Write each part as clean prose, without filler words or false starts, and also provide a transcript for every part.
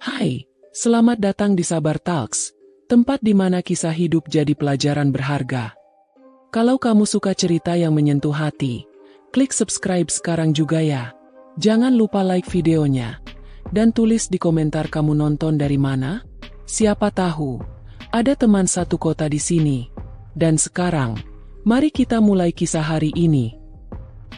Hai, selamat datang di Sabar Talks, tempat di mana kisah hidup jadi pelajaran berharga. Kalau kamu suka cerita yang menyentuh hati, klik subscribe sekarang juga ya. Jangan lupa like videonya, dan tulis di komentar kamu nonton dari mana. Siapa tahu, ada teman satu kota di sini. Dan sekarang, mari kita mulai kisah hari ini.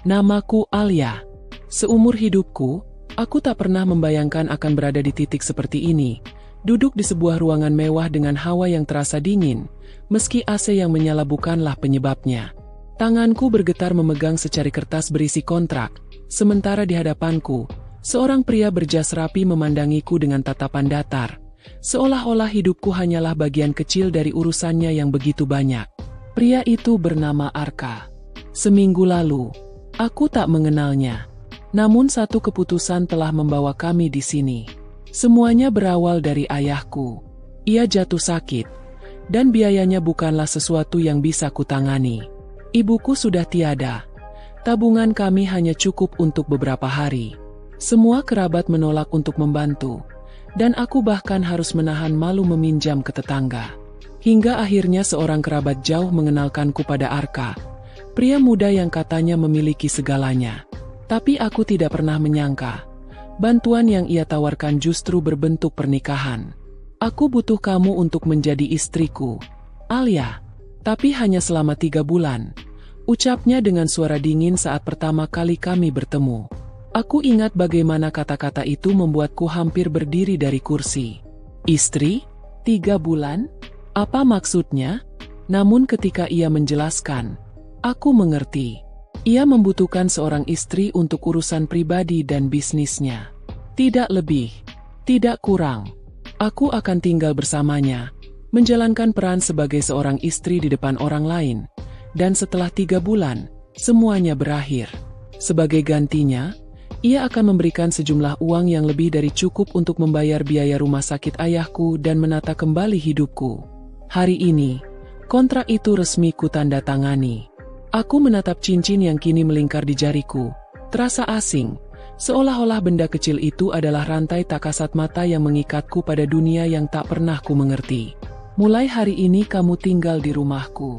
Namaku Alia. Seumur hidupku, aku tak pernah membayangkan akan berada di titik seperti ini, duduk di sebuah ruangan mewah dengan hawa yang terasa dingin, meski AC yang menyala bukanlah penyebabnya. Tanganku bergetar memegang secari kertas berisi kontrak, sementara di hadapanku, seorang pria berjas rapi memandangiku dengan tatapan datar, seolah-olah hidupku hanyalah bagian kecil dari urusannya yang begitu banyak. Pria itu bernama Arka. Seminggu lalu, aku tak mengenalnya. Namun satu keputusan telah membawa kami di sini. Semuanya berawal dari ayahku. Ia jatuh sakit, dan biayanya bukanlah sesuatu yang bisa kutangani. Ibuku sudah tiada. Tabungan kami hanya cukup untuk beberapa hari. Semua kerabat menolak untuk membantu, dan aku bahkan harus menahan malu meminjam ke tetangga. Hingga akhirnya seorang kerabat jauh mengenalkanku pada Arka, pria muda yang katanya memiliki segalanya. Tapi aku tidak pernah menyangka, bantuan yang ia tawarkan justru berbentuk pernikahan. Aku butuh kamu untuk menjadi istriku, Alia. Tapi hanya selama 3 bulan, ucapnya dengan suara dingin saat pertama kali kami bertemu. Aku ingat bagaimana kata-kata itu membuatku hampir berdiri dari kursi. Istri? 3 bulan? Apa maksudnya? Namun ketika ia menjelaskan, aku mengerti. Ia membutuhkan seorang istri untuk urusan pribadi dan bisnisnya. Tidak lebih, tidak kurang. Aku akan tinggal bersamanya, menjalankan peran sebagai seorang istri di depan orang lain. Dan setelah 3 bulan, semuanya berakhir. Sebagai gantinya, ia akan memberikan sejumlah uang yang lebih dari cukup untuk membayar biaya rumah sakit ayahku dan menata kembali hidupku. Hari ini, kontrak itu resmi kutandatangani. Aku menatap cincin yang kini melingkar di jariku, terasa asing, seolah-olah benda kecil itu adalah rantai tak kasat mata yang mengikatku pada dunia yang tak pernah ku mengerti. Mulai hari ini kamu tinggal di rumahku.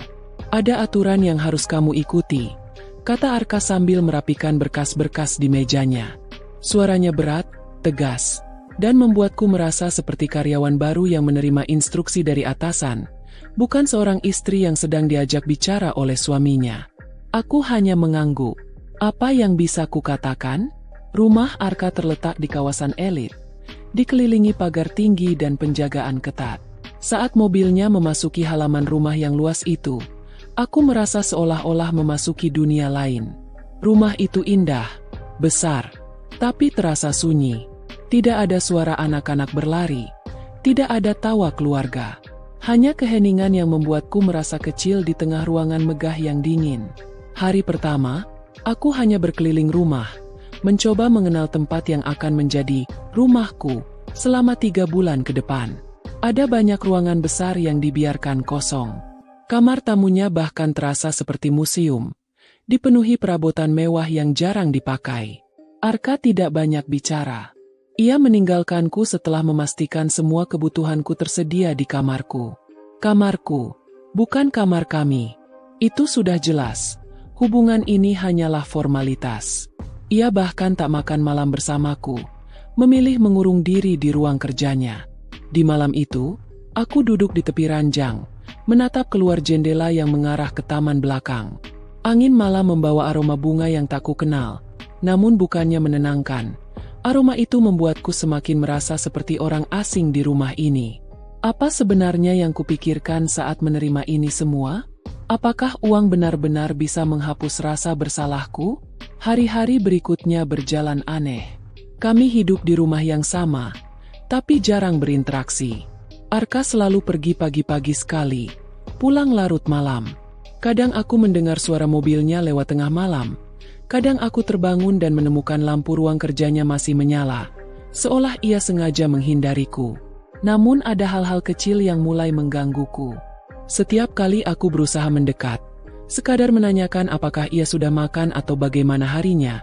Ada aturan yang harus kamu ikuti, kata Arka sambil merapikan berkas-berkas di mejanya. Suaranya berat, tegas, dan membuatku merasa seperti karyawan baru yang menerima instruksi dari atasan. Bukan seorang istri yang sedang diajak bicara oleh suaminya. Aku hanya mengangguk. Apa yang bisa kukatakan? Rumah Arka terletak di kawasan elit, dikelilingi pagar tinggi dan penjagaan ketat. Saat mobilnya memasuki halaman rumah yang luas itu, aku merasa seolah-olah memasuki dunia lain. Rumah itu indah, besar, tapi terasa sunyi. Tidak ada suara anak-anak berlari, tidak ada tawa keluarga. Hanya keheningan yang membuatku merasa kecil di tengah ruangan megah yang dingin. Hari pertama, aku hanya berkeliling rumah, mencoba mengenal tempat yang akan menjadi rumahku selama 3 bulan ke depan. Ada banyak ruangan besar yang dibiarkan kosong. Kamar tamunya bahkan terasa seperti museum, dipenuhi perabotan mewah yang jarang dipakai. Arka tidak banyak bicara. Ia meninggalkanku setelah memastikan semua kebutuhanku tersedia di kamarku. Kamarku, bukan kamar kami. Itu sudah jelas. Hubungan ini hanyalah formalitas. Ia bahkan tak makan malam bersamaku, memilih mengurung diri di ruang kerjanya. Di malam itu, aku duduk di tepi ranjang, menatap keluar jendela yang mengarah ke taman belakang. Angin malam membawa aroma bunga yang tak kukenal, namun bukannya menenangkan. Aroma itu membuatku semakin merasa seperti orang asing di rumah ini. Apa sebenarnya yang kupikirkan saat menerima ini semua? Apakah uang benar-benar bisa menghapus rasa bersalahku? Hari-hari berikutnya berjalan aneh. Kami hidup di rumah yang sama, tapi jarang berinteraksi. Arka selalu pergi pagi-pagi sekali, pulang larut malam. Kadang aku mendengar suara mobilnya lewat tengah malam. Kadang aku terbangun dan menemukan lampu ruang kerjanya masih menyala, seolah ia sengaja menghindariku. Namun ada hal-hal kecil yang mulai menggangguku. Setiap kali aku berusaha mendekat, sekadar menanyakan apakah ia sudah makan atau bagaimana harinya,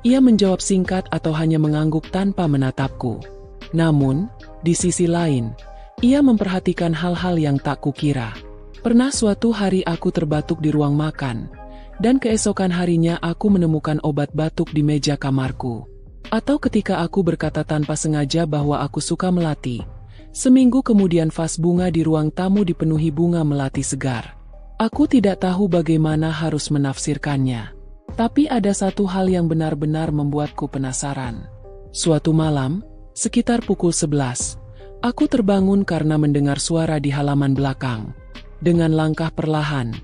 ia menjawab singkat atau hanya mengangguk tanpa menatapku. Namun, di sisi lain, ia memperhatikan hal-hal yang tak kukira. Pernah suatu hari aku terbatuk di ruang makan, dan keesokan harinya aku menemukan obat batuk di meja kamarku. Atau ketika aku berkata tanpa sengaja bahwa aku suka melati, seminggu kemudian vas bunga di ruang tamu dipenuhi bunga melati segar. Aku tidak tahu bagaimana harus menafsirkannya. Tapi ada satu hal yang benar-benar membuatku penasaran. Suatu malam, sekitar pukul 11, aku terbangun karena mendengar suara di halaman belakang. Dengan langkah perlahan,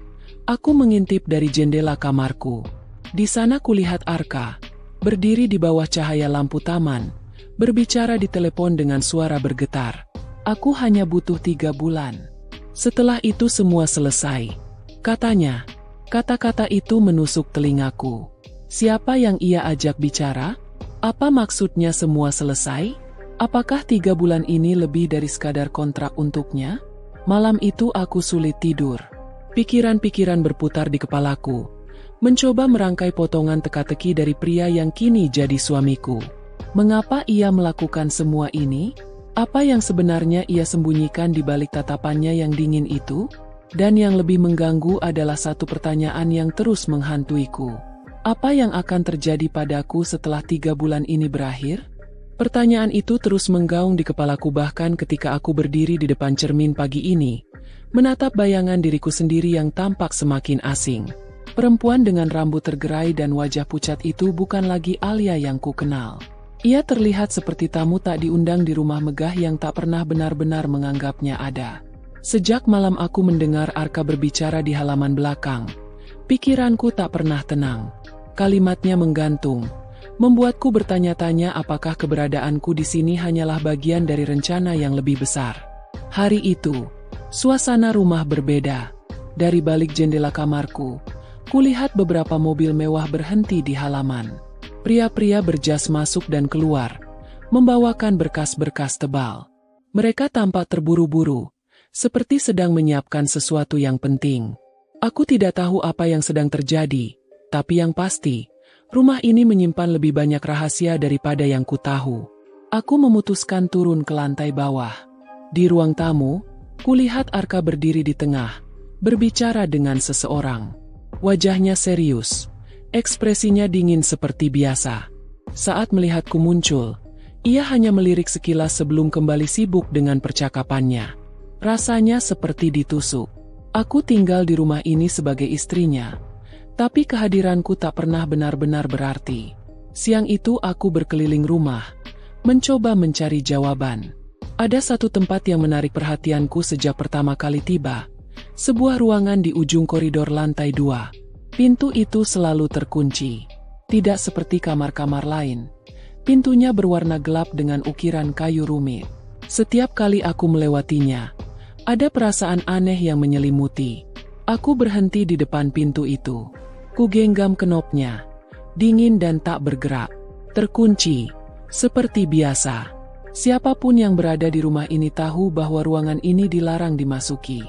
aku mengintip dari jendela kamarku. Di sana kulihat Arka, berdiri di bawah cahaya lampu taman, berbicara di telepon dengan suara bergetar. Aku hanya butuh 3 bulan. Setelah itu semua selesai. Katanya, kata-kata itu menusuk telingaku. Siapa yang ia ajak bicara? Apa maksudnya semua selesai? Apakah 3 bulan ini lebih dari sekadar kontrak untuknya? Malam itu aku sulit tidur. Pikiran-pikiran berputar di kepalaku, mencoba merangkai potongan teka-teki dari pria yang kini jadi suamiku. Mengapa ia melakukan semua ini? Apa yang sebenarnya ia sembunyikan di balik tatapannya yang dingin itu? Dan yang lebih mengganggu adalah satu pertanyaan yang terus menghantuiku. Apa yang akan terjadi padaku setelah 3 bulan ini berakhir? Pertanyaan itu terus menggaung di kepalaku bahkan ketika aku berdiri di depan cermin pagi ini, menatap bayangan diriku sendiri yang tampak semakin asing. Perempuan dengan rambut tergerai dan wajah pucat itu bukan lagi Alia yang ku kenal. Ia terlihat seperti tamu tak diundang di rumah megah yang tak pernah benar-benar menganggapnya ada. Sejak malam aku mendengar Arka berbicara di halaman belakang, pikiranku tak pernah tenang. Kalimatnya menggantung, membuatku bertanya-tanya apakah keberadaanku di sini hanyalah bagian dari rencana yang lebih besar. Hari itu, suasana rumah berbeda. Dari balik jendela kamarku, kulihat beberapa mobil mewah berhenti di halaman. Pria-pria berjas masuk dan keluar, membawakan berkas-berkas tebal. Mereka tampak terburu-buru, seperti sedang menyiapkan sesuatu yang penting. Aku tidak tahu apa yang sedang terjadi, tapi yang pasti, rumah ini menyimpan lebih banyak rahasia daripada yang ku tahu. Aku memutuskan turun ke lantai bawah. Di ruang tamu, kulihat Arka berdiri di tengah, berbicara dengan seseorang. Wajahnya serius, ekspresinya dingin seperti biasa. Saat melihatku muncul, ia hanya melirik sekilas sebelum kembali sibuk dengan percakapannya. Rasanya seperti ditusuk. Aku tinggal di rumah ini sebagai istrinya, tapi kehadiranku tak pernah benar-benar berarti. Siang itu aku berkeliling rumah, mencoba mencari jawaban. Ada satu tempat yang menarik perhatianku sejak pertama kali tiba. Sebuah ruangan di ujung koridor lantai 2. Pintu itu selalu terkunci. Tidak seperti kamar-kamar lain. Pintunya berwarna gelap dengan ukiran kayu rumit. Setiap kali aku melewatinya, ada perasaan aneh yang menyelimuti. Aku berhenti di depan pintu itu. Ku genggam kenopnya. Dingin dan tak bergerak. Terkunci. Seperti biasa. Siapapun yang berada di rumah ini tahu bahwa ruangan ini dilarang dimasuki.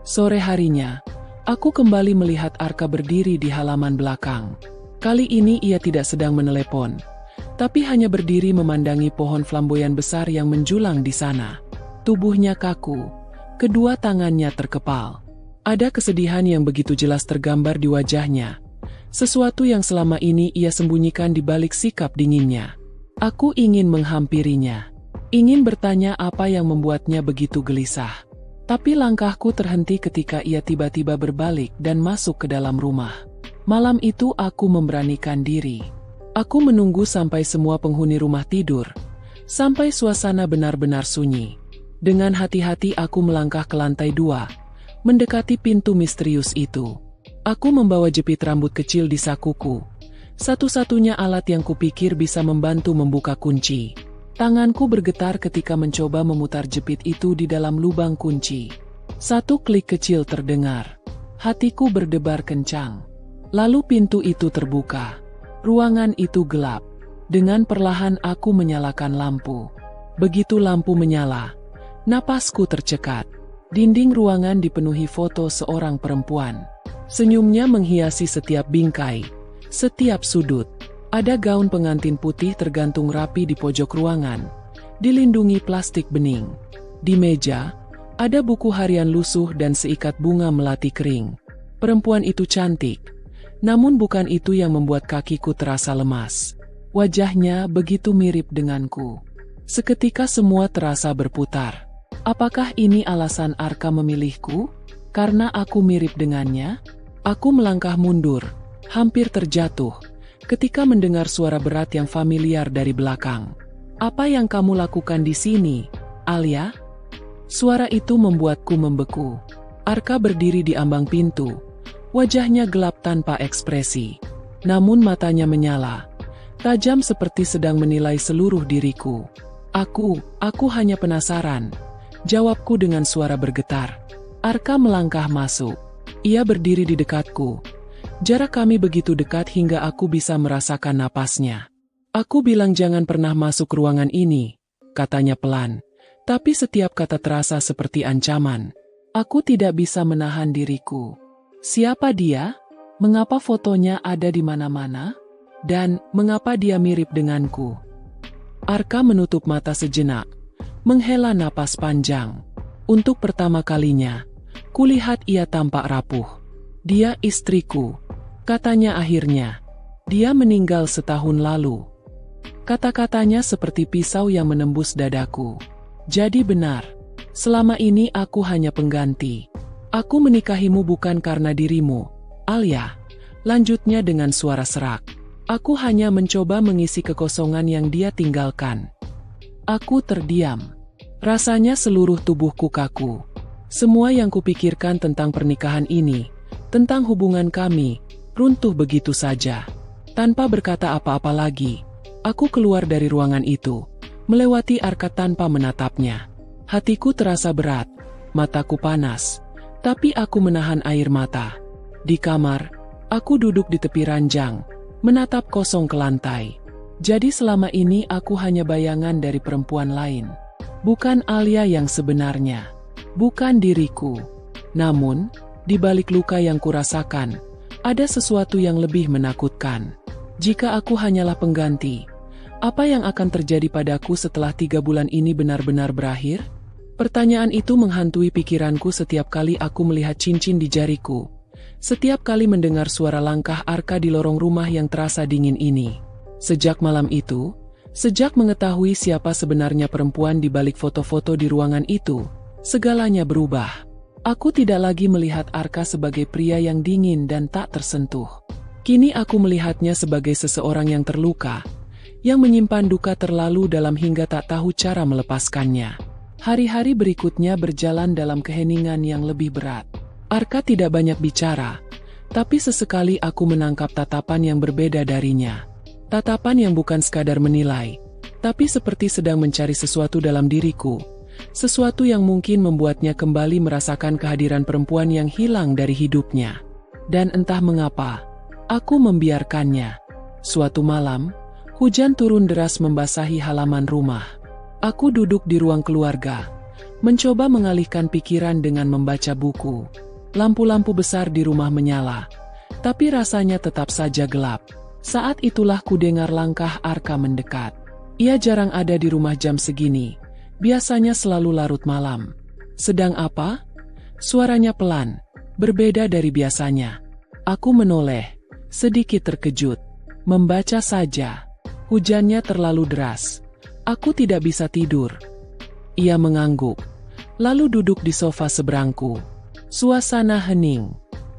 Sore harinya, aku kembali melihat Arka berdiri di halaman belakang. Kali ini ia tidak sedang menelepon, tapi hanya berdiri memandangi pohon flamboyan besar yang menjulang di sana. Tubuhnya kaku, kedua tangannya terkepal. Ada kesedihan yang begitu jelas tergambar di wajahnya, sesuatu yang selama ini ia sembunyikan di balik sikap dinginnya. Aku ingin menghampirinya, ingin bertanya apa yang membuatnya begitu gelisah. Tapi langkahku terhenti ketika ia tiba-tiba berbalik dan masuk ke dalam rumah. Malam itu aku memberanikan diri. Aku menunggu sampai semua penghuni rumah tidur, sampai suasana benar-benar sunyi. Dengan hati-hati aku melangkah ke lantai 2, mendekati pintu misterius itu. Aku membawa jepit rambut kecil di sakuku, satu-satunya alat yang kupikir bisa membantu membuka kunci. Tanganku bergetar ketika mencoba memutar jepit itu di dalam lubang kunci. Satu klik kecil terdengar. Hatiku berdebar kencang. Lalu pintu itu terbuka. Ruangan itu gelap. Dengan perlahan aku menyalakan lampu. Begitu lampu menyala, napasku tercekat. Dinding ruangan dipenuhi foto seorang perempuan. Senyumnya menghiasi setiap bingkai, setiap sudut. Ada gaun pengantin putih tergantung rapi di pojok ruangan, dilindungi plastik bening. Di meja, ada buku harian lusuh dan seikat bunga melati kering. Perempuan itu cantik, namun bukan itu yang membuat kakiku terasa lemas. Wajahnya begitu mirip denganku. Seketika semua terasa berputar. Apakah ini alasan Arka memilihku? Karena aku mirip dengannya? Aku melangkah mundur, hampir terjatuh, ketika mendengar suara berat yang familiar dari belakang. "Apa yang kamu lakukan di sini, Alia?" Suara itu membuatku membeku. Arka berdiri di ambang pintu. Wajahnya gelap tanpa ekspresi. Namun matanya menyala, tajam seperti sedang menilai seluruh diriku. Aku hanya penasaran," jawabku dengan suara bergetar. Arka melangkah masuk. Ia berdiri di dekatku. Jarak kami begitu dekat hingga aku bisa merasakan napasnya. "Aku bilang jangan pernah masuk ruangan ini," katanya pelan. Tapi setiap kata terasa seperti ancaman. Aku tidak bisa menahan diriku. Siapa dia? Mengapa fotonya ada di mana-mana? Dan mengapa dia mirip denganku? Arka menutup mata sejenak, menghela napas panjang. Untuk pertama kalinya, kulihat ia tampak rapuh. "Dia istriku," katanya akhirnya. "Dia meninggal setahun lalu." Kata-katanya seperti pisau yang menembus dadaku. Jadi benar, selama ini aku hanya pengganti. "Aku menikahimu bukan karena dirimu, Alia," lanjutnya dengan suara serak. "Aku hanya mencoba mengisi kekosongan yang dia tinggalkan." Aku terdiam. Rasanya seluruh tubuhku kaku. Semua yang kupikirkan tentang pernikahan ini, tentang hubungan kami, runtuh begitu saja. Tanpa berkata apa-apa lagi, aku keluar dari ruangan itu, melewati Arka tanpa menatapnya. Hatiku terasa berat, mataku panas, tapi aku menahan air mata. Di kamar, aku duduk di tepi ranjang, menatap kosong ke lantai. Jadi selama ini aku hanya bayangan dari perempuan lain. Bukan Alia yang sebenarnya. Bukan diriku. Namun, di balik luka yang kurasakan, ada sesuatu yang lebih menakutkan. Jika aku hanyalah pengganti, apa yang akan terjadi padaku setelah 3 bulan ini benar-benar berakhir? Pertanyaan itu menghantui pikiranku setiap kali aku melihat cincin di jariku. Setiap kali mendengar suara langkah Arka di lorong rumah yang terasa dingin ini. Sejak malam itu, sejak mengetahui siapa sebenarnya perempuan di balik foto-foto di ruangan itu, segalanya berubah. Aku tidak lagi melihat Arka sebagai pria yang dingin dan tak tersentuh. Kini aku melihatnya sebagai seseorang yang terluka, yang menyimpan duka terlalu dalam hingga tak tahu cara melepaskannya. Hari-hari berikutnya berjalan dalam keheningan yang lebih berat. Arka tidak banyak bicara, tapi sesekali aku menangkap tatapan yang berbeda darinya. Tatapan yang bukan sekadar menilai, tapi seperti sedang mencari sesuatu dalam diriku. Sesuatu yang mungkin membuatnya kembali merasakan kehadiran perempuan yang hilang dari hidupnya. Dan entah mengapa, aku membiarkannya. Suatu malam, hujan turun deras membasahi halaman rumah. Aku duduk di ruang keluarga, mencoba mengalihkan pikiran dengan membaca buku. Lampu-lampu besar di rumah menyala, tapi rasanya tetap saja gelap. Saat itulah kudengar langkah Arka mendekat. Ia jarang ada di rumah jam segini. Biasanya selalu larut malam. "Sedang apa?" Suaranya pelan, berbeda dari biasanya. Aku menoleh, sedikit terkejut. "Membaca saja. Hujannya terlalu deras. Aku tidak bisa tidur." Ia mengangguk, lalu duduk di sofa seberangku. Suasana hening,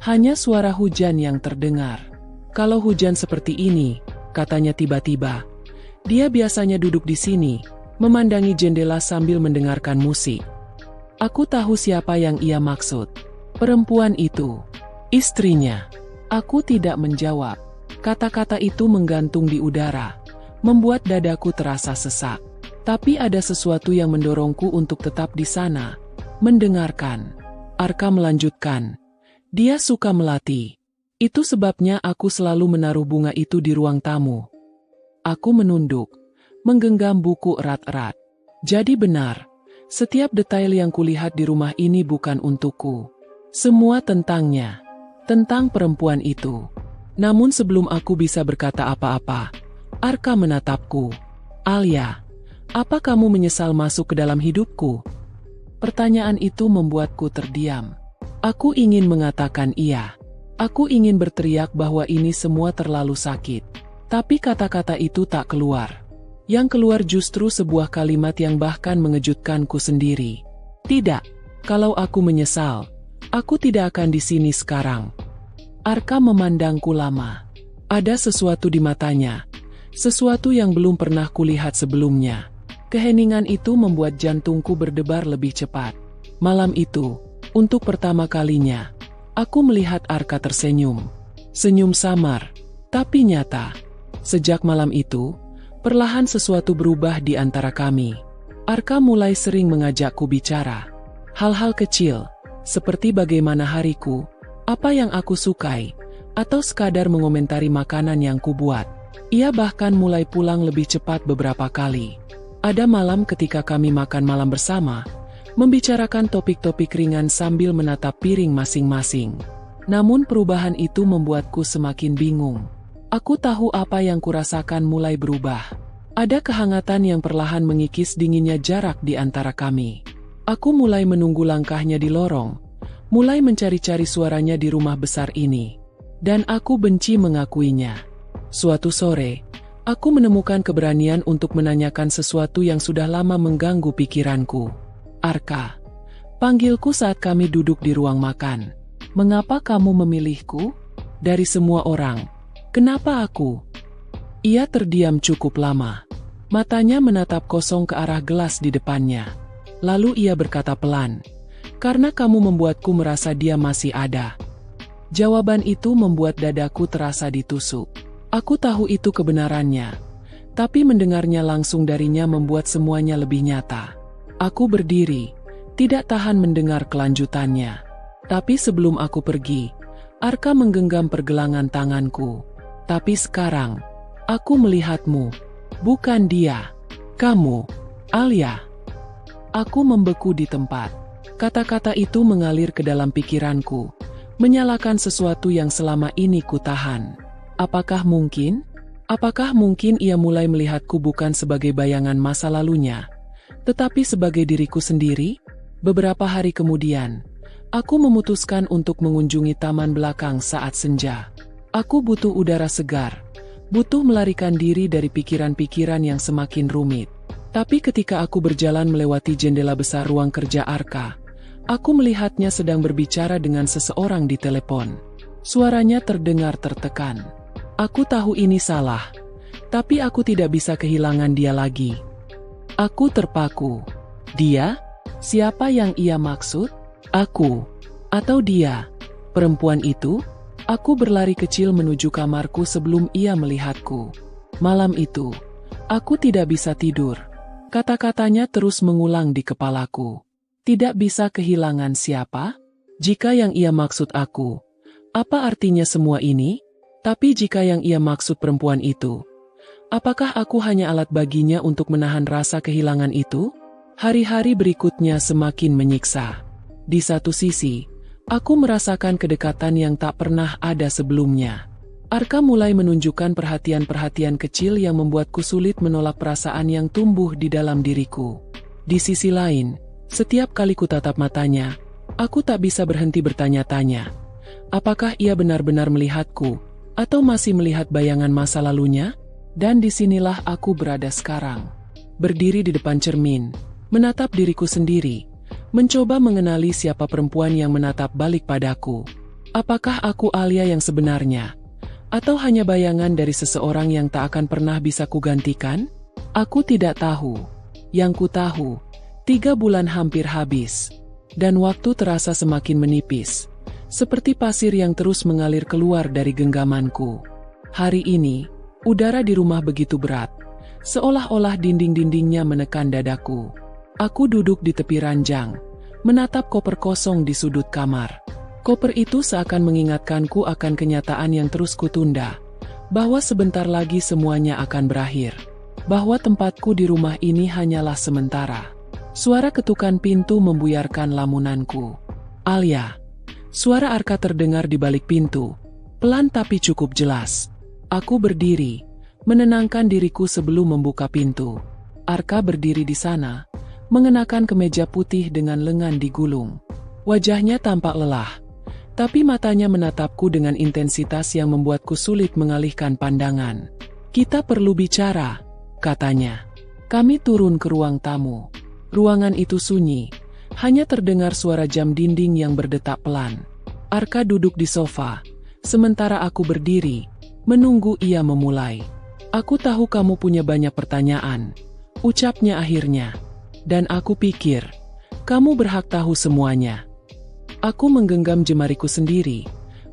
hanya suara hujan yang terdengar. "Kalau hujan seperti ini," katanya tiba-tiba, "dia biasanya duduk di sini, memandangi jendela sambil mendengarkan musik." Aku tahu siapa yang ia maksud. Perempuan itu, istrinya. Aku tidak menjawab. Kata-kata itu menggantung di udara, membuat dadaku terasa sesak. Tapi ada sesuatu yang mendorongku untuk tetap di sana, mendengarkan. Arka melanjutkan, "Dia suka melati. Itu sebabnya aku selalu menaruh bunga itu di ruang tamu." Aku menunduk, menggenggam buku erat-erat. Jadi benar, setiap detail yang kulihat di rumah ini bukan untukku. Semua tentangnya, tentang perempuan itu. Namun sebelum aku bisa berkata apa-apa, Arka menatapku. "Alia, Apa kamu menyesal masuk ke dalam hidupku? Pertanyaan itu membuatku terdiam. Aku ingin mengatakan iya. Aku ingin berteriak bahwa ini semua terlalu sakit. Tapi kata-kata itu tak keluar. Yang keluar justru sebuah kalimat yang bahkan mengejutkanku sendiri. Tidak, kalau aku menyesal, aku tidak akan di sini sekarang. Arka memandangku lama. Ada sesuatu di matanya. Sesuatu yang belum pernah kulihat sebelumnya. Keheningan itu membuat jantungku berdebar lebih cepat. Malam itu, untuk pertama kalinya, aku melihat Arka tersenyum. Senyum samar, tapi nyata. Sejak malam itu, perlahan sesuatu berubah di antara kami. Arka mulai sering mengajakku bicara. Hal-hal kecil, seperti bagaimana hariku, apa yang aku sukai, atau sekadar mengomentari makanan yang kubuat. Ia bahkan mulai pulang lebih cepat beberapa kali. Ada malam ketika kami makan malam bersama, membicarakan topik-topik ringan sambil menatap piring masing-masing. Namun perubahan itu membuatku semakin bingung. Aku tahu apa yang kurasakan mulai berubah. Ada kehangatan yang perlahan mengikis dinginnya jarak di antara kami. Aku mulai menunggu langkahnya di lorong, mulai mencari-cari suaranya di rumah besar ini. Dan aku benci mengakuinya. Suatu sore, aku menemukan keberanian untuk menanyakan sesuatu yang sudah lama mengganggu pikiranku. Arka, panggilku saat kami duduk di ruang makan. Mengapa kamu memilihku? Dari semua orang, kenapa aku? Ia terdiam cukup lama. Matanya menatap kosong ke arah gelas di depannya. Lalu ia berkata pelan, "Karena kamu membuatku merasa dia masih ada." Jawaban itu membuat dadaku terasa ditusuk. Aku tahu itu kebenarannya, tapi mendengarnya langsung darinya membuat semuanya lebih nyata. Aku berdiri, tidak tahan mendengar kelanjutannya. Tapi sebelum aku pergi, Arka menggenggam pergelangan tanganku. Tapi sekarang, aku melihatmu, bukan dia. Kamu, Alia. Aku membeku di tempat. Kata-kata itu mengalir ke dalam pikiranku, menyalakan sesuatu yang selama ini kutahan. Apakah mungkin? Apakah mungkin ia mulai melihatku bukan sebagai bayangan masa lalunya, tetapi sebagai diriku sendiri? Beberapa hari kemudian, aku memutuskan untuk mengunjungi taman belakang saat senja. Aku butuh udara segar, butuh melarikan diri dari pikiran-pikiran yang semakin rumit. Tapi ketika aku berjalan melewati jendela besar ruang kerja Arka, aku melihatnya sedang berbicara dengan seseorang di telepon. Suaranya terdengar tertekan. Aku tahu ini salah, tapi aku tidak bisa kehilangan dia lagi. Aku terpaku. Dia? Siapa yang ia maksud? Aku. Atau dia? Perempuan itu? Aku berlari kecil menuju kamarku sebelum ia melihatku. Malam itu, aku tidak bisa tidur. Kata-katanya terus mengulang di kepalaku. Tidak bisa kehilangan siapa? Jika yang ia maksud aku, apa artinya semua ini? Tapi jika yang ia maksud perempuan itu, apakah aku hanya alat baginya untuk menahan rasa kehilangan itu? Hari-hari berikutnya semakin menyiksa. Di satu sisi, aku merasakan kedekatan yang tak pernah ada sebelumnya. Arka mulai menunjukkan perhatian-perhatian kecil yang membuatku sulit menolak perasaan yang tumbuh di dalam diriku. Di sisi lain, setiap kali kutatap matanya, aku tak bisa berhenti bertanya-tanya. Apakah ia benar-benar melihatku? Atau masih melihat bayangan masa lalunya? Dan disinilah aku berada sekarang. Berdiri di depan cermin, menatap diriku sendiri, mencoba mengenali siapa perempuan yang menatap balik padaku. Apakah aku Alia yang sebenarnya? Atau hanya bayangan dari seseorang yang tak akan pernah bisa kugantikan? Aku tidak tahu. Yang ku tahu, 3 bulan hampir habis. Dan waktu terasa semakin menipis. Seperti pasir yang terus mengalir keluar dari genggamanku. Hari ini, udara di rumah begitu berat, seolah-olah dinding-dindingnya menekan dadaku. Aku duduk di tepi ranjang, menatap koper kosong di sudut kamar. Koper itu seakan mengingatkanku akan kenyataan yang terus kutunda, bahwa sebentar lagi semuanya akan berakhir, bahwa tempatku di rumah ini hanyalah sementara. Suara ketukan pintu membuyarkan lamunanku. Alia. Suara Arka terdengar di balik pintu, pelan tapi cukup jelas. Aku berdiri, menenangkan diriku sebelum membuka pintu. Arka berdiri di sana, mengenakan kemeja putih dengan lengan digulung. Wajahnya tampak lelah, tapi matanya menatapku dengan intensitas yang membuatku sulit mengalihkan pandangan. "Kita perlu bicara," katanya. Kami turun ke ruang tamu. Ruangan itu sunyi, hanya terdengar suara jam dinding yang berdetak pelan. Arka duduk di sofa, sementara aku berdiri, menunggu ia memulai. "Aku tahu kamu punya banyak pertanyaan," ucapnya akhirnya. "Dan aku pikir, kamu berhak tahu semuanya." Aku menggenggam jemariku sendiri,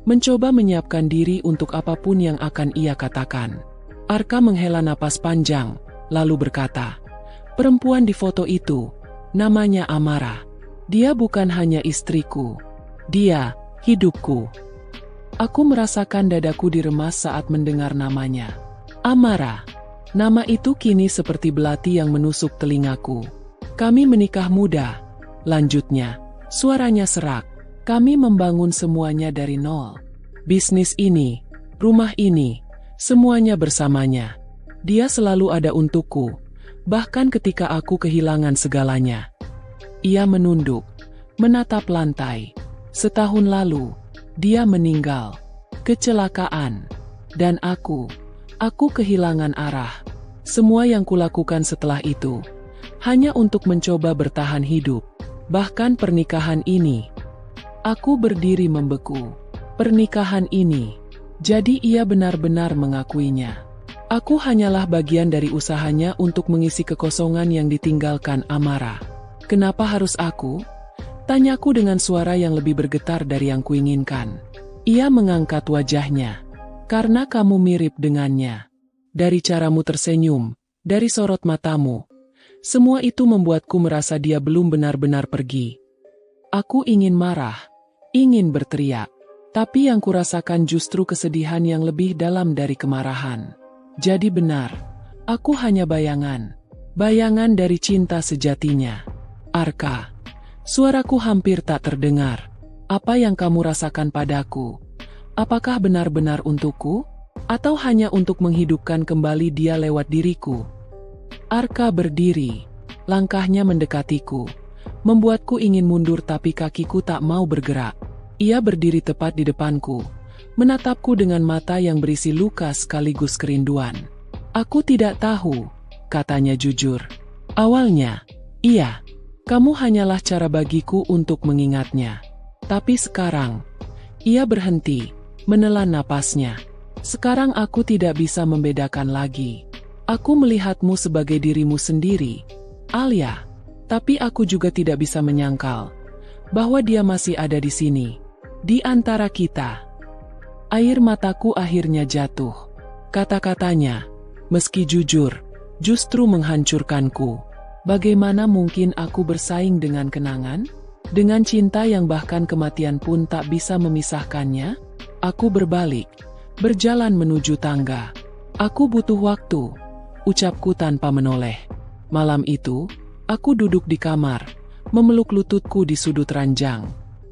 mencoba menyiapkan diri untuk apapun yang akan ia katakan. Arka menghela napas panjang, lalu berkata, "Perempuan di foto itu, namanya Amara. Dia bukan hanya istriku. Dia, hidupku." Aku merasakan dadaku diremas saat mendengar namanya. Amara. Nama itu kini seperti belati yang menusuk telingaku. "Kami menikah muda," lanjutnya. Suaranya serak. "Kami membangun semuanya dari nol. Bisnis ini, rumah ini, semuanya bersamanya. Dia selalu ada untukku, bahkan ketika aku kehilangan segalanya." Ia menunduk, menatap lantai. "Setahun lalu, dia meninggal. Kecelakaan. Dan aku kehilangan arah. Semua yang kulakukan setelah itu, hanya untuk mencoba bertahan hidup. Bahkan pernikahan ini." Aku berdiri membeku. Pernikahan ini. Jadi ia benar-benar mengakuinya. Aku hanyalah bagian dari usahanya untuk mengisi kekosongan yang ditinggalkan Amara. "Kenapa harus aku?" tanyaku dengan suara yang lebih bergetar dari yang kuinginkan. Ia mengangkat wajahnya. "Karena kamu mirip dengannya. Dari caramu tersenyum, dari sorot matamu. Semua itu membuatku merasa dia belum benar-benar pergi." Aku ingin marah, ingin berteriak, tapi yang kurasakan justru kesedihan yang lebih dalam dari kemarahan. Jadi benar, aku hanya bayangan dari cinta sejatinya. "Arka," suaraku hampir tak terdengar. "Apa yang kamu rasakan padaku? Apakah benar-benar untukku? Atau hanya untuk menghidupkan kembali dia lewat diriku?" Arka berdiri, langkahnya mendekatiku, membuatku ingin mundur tapi kakiku tak mau bergerak. Ia berdiri tepat di depanku, menatapku dengan mata yang berisi luka sekaligus kerinduan. "Aku tidak tahu," katanya jujur. "Awalnya, iya, kamu hanyalah cara bagiku untuk mengingatnya. Tapi sekarang," ia berhenti, menelan napasnya. "Sekarang aku tidak bisa membedakan lagi. Aku melihatmu sebagai dirimu sendiri, Alia. Tapi aku juga tidak bisa menyangkal bahwa dia masih ada di sini, di antara kita." Air mataku akhirnya jatuh. Kata-katanya, meski jujur, justru menghancurkanku. Bagaimana mungkin aku bersaing dengan kenangan? Dengan cinta yang bahkan kematian pun tak bisa memisahkannya? Aku berbalik, berjalan menuju tangga. "Aku butuh waktu," ucapku tanpa menoleh. Malam itu, aku duduk di kamar, memeluk lututku di sudut ranjang.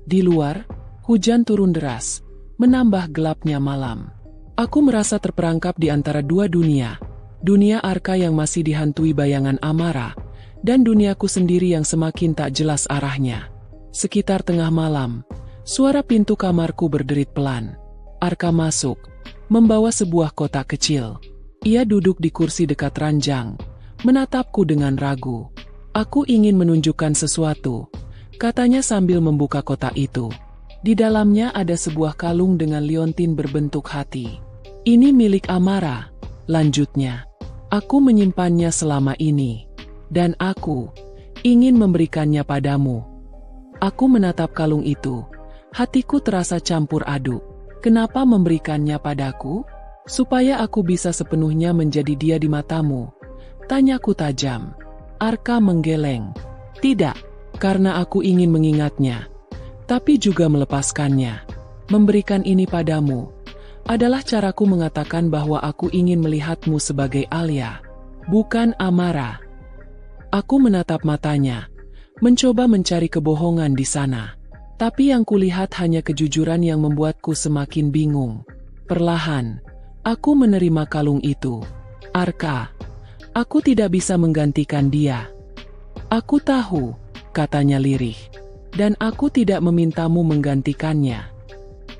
Di luar, hujan turun deras, menambah gelapnya malam. Aku merasa terperangkap di antara dua dunia. Dunia Arka yang masih dihantui bayangan Amara, dan duniaku sendiri yang semakin tak jelas arahnya. Sekitar tengah malam, suara pintu kamarku berderit pelan. Arka masuk, membawa sebuah kotak kecil. Ia duduk di kursi dekat ranjang, menatapku dengan ragu. "Aku ingin menunjukkan sesuatu," katanya sambil membuka kotak itu. Di dalamnya ada sebuah kalung dengan liontin berbentuk hati. "Ini milik Amara," lanjutnya. "Aku menyimpannya selama ini, dan aku ingin memberikannya padamu." Aku menatap kalung itu. Hatiku terasa campur aduk. Kenapa memberikannya padaku? Supaya aku bisa sepenuhnya menjadi dia di matamu? Tanyaku tajam. Arka menggeleng. "Tidak, karena aku ingin mengingatnya, tapi juga melepaskannya. Memberikan ini padamu adalah caraku mengatakan bahwa aku ingin melihatmu sebagai Alia, bukan Amara." Aku menatap matanya, mencoba mencari kebohongan di sana. Tapi yang kulihat hanya kejujuran yang membuatku semakin bingung. Perlahan, aku menerima kalung itu. "Arka, Aku tidak bisa menggantikan dia. Aku tahu, katanya lirih. Dan aku tidak memintamu menggantikannya.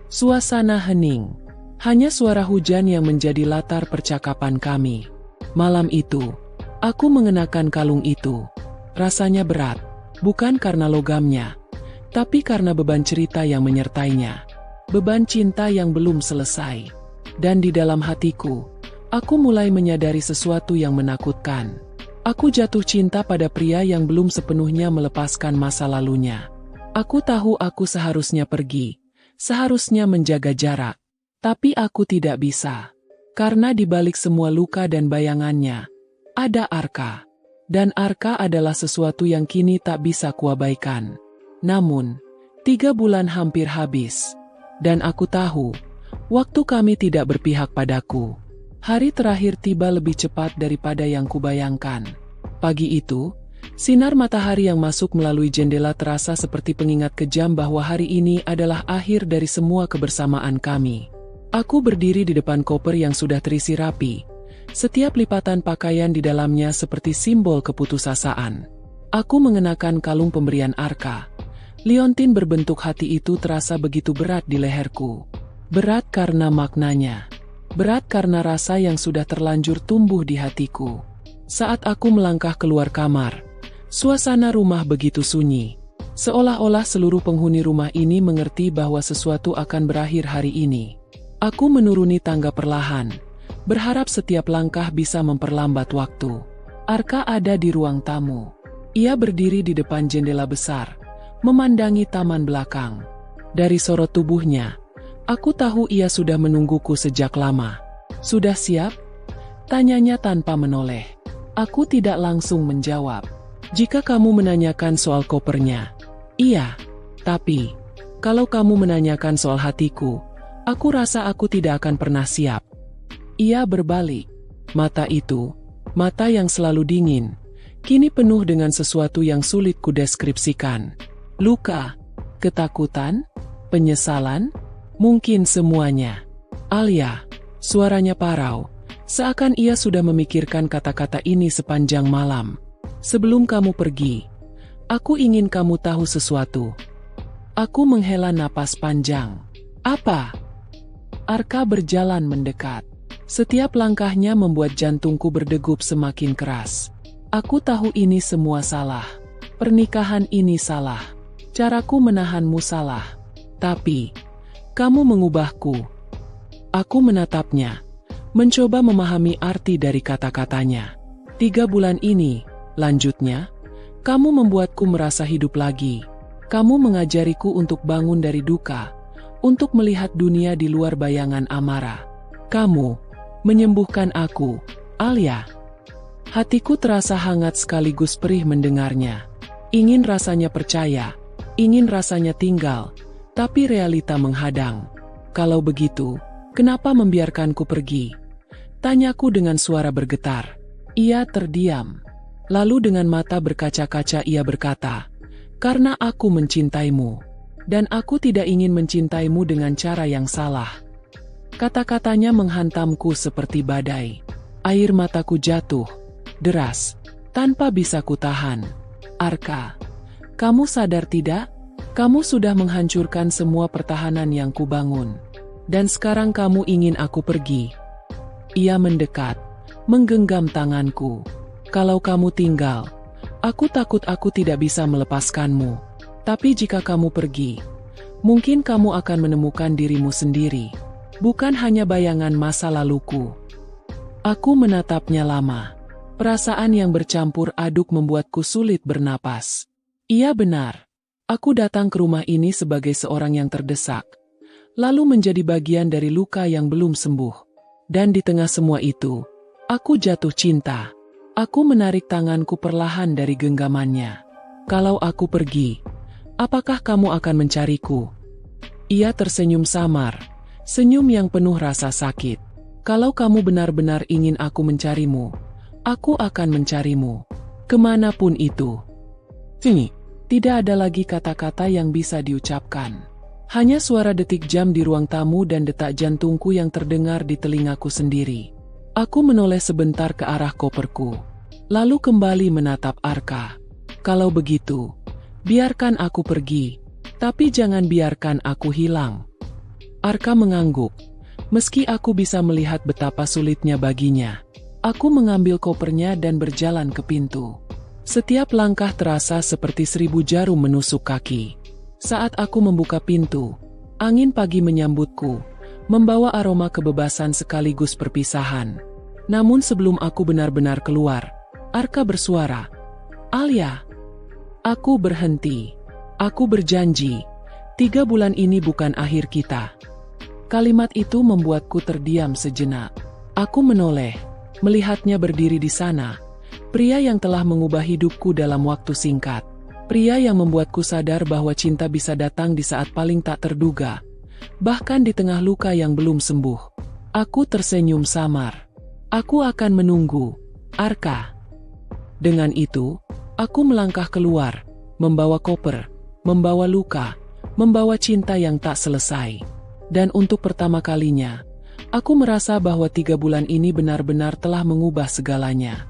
Suasana hening. Hanya suara hujan yang menjadi latar percakapan kami. Malam itu, aku mengenakan kalung itu. Rasanya berat, bukan karena logamnya, tapi karena beban cerita yang menyertainya. Beban cinta yang belum selesai. Dan di dalam hatiku, aku mulai menyadari sesuatu yang menakutkan. Aku jatuh cinta pada pria yang belum sepenuhnya melepaskan masa lalunya. Aku tahu aku seharusnya pergi, seharusnya menjaga jarak. Tapi aku tidak bisa. Karena di balik semua luka dan bayangannya, ada Arka. Dan Arka adalah sesuatu yang kini tak bisa kuabaikan. Namun, 3 bulan hampir habis. Dan aku tahu, waktu kami tidak berpihak padaku. Hari terakhir tiba lebih cepat daripada yang kubayangkan. Pagi itu, sinar matahari yang masuk melalui jendela terasa seperti pengingat kejam bahwa hari ini adalah akhir dari semua kebersamaan kami. Aku berdiri di depan koper yang sudah terisi rapi. Setiap lipatan pakaian di dalamnya seperti simbol keputusasaan. Aku mengenakan kalung pemberian Arka. Liontin berbentuk hati itu terasa begitu berat di leherku. Berat karena maknanya. Berat karena rasa yang sudah terlanjur tumbuh di hatiku. Saat aku melangkah keluar kamar, suasana rumah begitu sunyi. Seolah-olah seluruh penghuni rumah ini mengerti bahwa sesuatu akan berakhir hari ini. Aku menuruni tangga perlahan, berharap setiap langkah bisa memperlambat waktu. Arka ada di ruang tamu. Ia berdiri di depan jendela besar, memandangi taman belakang. Dari sorot tubuhnya, aku tahu ia sudah menungguku sejak lama. "Sudah siap?" tanyanya tanpa menoleh. Aku tidak langsung menjawab. "Jika kamu menanyakan soal kopernya, iya. Tapi, kalau kamu menanyakan soal hatiku, aku rasa aku tidak akan pernah siap." Ia berbalik. Mata itu, mata yang selalu dingin, kini penuh dengan sesuatu yang sulit kudeskripsikan. Luka, ketakutan, penyesalan, mungkin semuanya. "Alia," suaranya parau, seakan ia sudah memikirkan kata-kata ini sepanjang malam. "Sebelum kamu pergi, aku ingin kamu tahu sesuatu." Aku menghela napas panjang. "Apa?" Arka berjalan mendekat. Setiap langkahnya membuat jantungku berdegup semakin keras. Aku tahu ini semua salah. Pernikahan ini salah. Caraku menahanmu salah. Tapi, kamu mengubahku. Aku menatapnya, mencoba memahami arti dari kata-katanya. 3 bulan ini, lanjutnya, kamu membuatku merasa hidup lagi. Kamu mengajariku untuk bangun dari duka, untuk melihat dunia di luar bayangan Amara. Kamu menyembuhkan aku, Alia. Hatiku terasa hangat sekaligus perih mendengarnya. Ingin rasanya percaya, ingin rasanya tinggal, tapi realita menghadang. "Kalau begitu, kenapa membiarkanku pergi?" tanyaku dengan suara bergetar. Ia terdiam. Lalu dengan mata berkaca-kaca ia berkata, "Karena aku mencintaimu. Dan aku tidak ingin mencintaimu dengan cara yang salah." Kata-katanya menghantamku seperti badai. Air mataku jatuh, deras, tanpa bisa kutahan. "Arka, kamu sadar tidak? Kamu sudah menghancurkan semua pertahanan yang kubangun. Dan sekarang kamu ingin aku pergi." Ia mendekat, menggenggam tanganku. "Kalau kamu tinggal, aku takut aku tidak bisa melepaskanmu. Tapi jika kamu pergi, mungkin kamu akan menemukan dirimu sendiri. Bukan hanya bayangan masa laluku." Aku menatapnya lama. Perasaan yang bercampur aduk membuatku sulit bernapas. Ia benar. Aku datang ke rumah ini sebagai seorang yang terdesak, lalu menjadi bagian dari luka yang belum sembuh. Dan di tengah semua itu, aku jatuh cinta. Aku menarik tanganku perlahan dari genggamannya. "Kalau aku pergi, apakah kamu akan mencariku?" Ia tersenyum samar, senyum yang penuh rasa sakit. "Kalau kamu benar-benar ingin aku mencarimu, aku akan mencarimu. Kemanapun itu." Sini. Tidak ada lagi kata-kata yang bisa diucapkan. Hanya suara detik jam di ruang tamu dan detak jantungku yang terdengar di telingaku sendiri. Aku menoleh sebentar ke arah koperku, lalu kembali menatap Arka. Kalau begitu, biarkan aku pergi, tapi jangan biarkan aku hilang. Arka mengangguk. Meski aku bisa melihat betapa sulitnya baginya, aku mengambil kopernya dan berjalan ke pintu. Setiap langkah terasa seperti 1000 jarum menusuk kaki. Saat aku membuka pintu, angin pagi menyambutku, membawa aroma kebebasan sekaligus perpisahan. Namun sebelum aku benar-benar keluar, Arka bersuara, "Alia." Aku berhenti. Aku berjanji, 3 bulan ini bukan akhir kita. Kalimat itu membuatku terdiam sejenak. Aku menoleh, melihatnya berdiri di sana. Pria yang telah mengubah hidupku dalam waktu singkat. Pria yang membuatku sadar bahwa cinta bisa datang di saat paling tak terduga. Bahkan di tengah luka yang belum sembuh. Aku tersenyum samar. Aku akan menunggu, Arka. Dengan itu, aku melangkah keluar, membawa koper, membawa luka, membawa cinta yang tak selesai. Dan untuk pertama kalinya, aku merasa bahwa 3 bulan ini benar-benar telah mengubah segalanya.